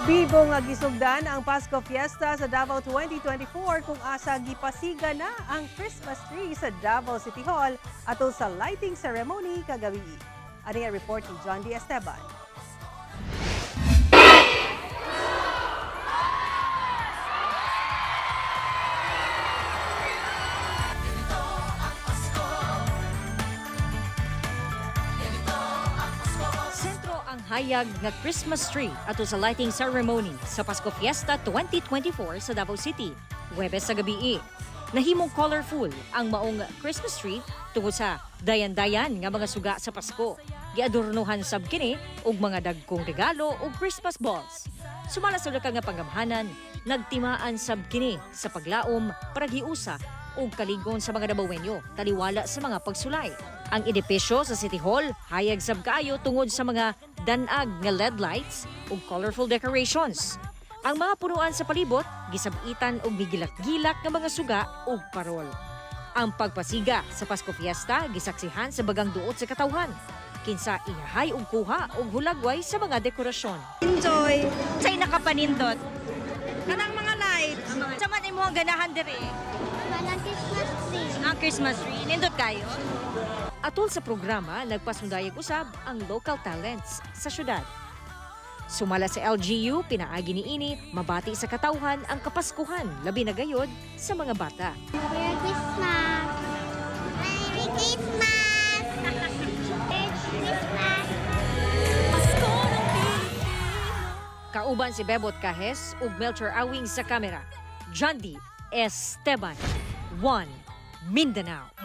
Bibo nga gisugdan ang Pasko Fiesta sa Davao 2024 kung asa gipasiga na ang Christmas tree sa Davao City Hall atol sa lighting ceremony kagabi. Ani ang report ni John D. Esteban. Ang hayag nga Christmas tree ato sa lighting ceremony sa Pasko Fiesta 2024 sa Davao City, Huwebes sa gabi. Nahimong colorful ang maong Christmas tree tungod sa dayan-dayan nga mga suga sa Pasko. Giadornohan sab kini og mga dagkong regalo ug Christmas balls. Sumala sa ka nga panggamhanan, nagtimaan sab kini sa paglaom para giusa ug kaligon sa mga Davaoenyo taliwala sa mga pagsulay. Ang edipisyo sa City Hall hayag sab kaayo tungod sa mga danag nga LED lights ug colorful decorations. Ang mga punuan sa palibot gisabitan og gigilak-gilak nga mga suga ug parol. Ang pagpasiga sa Pasko Fiesta gisaksihan sa bagang duot sa katawhan. Kinsa iyahay og kuha og hulagway sa mga dekorasyon. Enjoy! Say nakapanindot. Kanang mga lights. Sa man imo ang ganahan diri. Walang Christmas tree. Ang Christmas tree nindot kayo. Atol sa programa, nagpasundayag usab ang local talents sa syudad. Sumala sa LGU, pinaagi ni ini mabati sa katawhan ang kapaskuhan, labi na gayod sa mga bata. Merry Christmas! Merry Christmas! Merry Christmas! Kauban si Bebot Cajes ug Melchor Awing sa kamera. John D. Esteban, 1 Mindanao.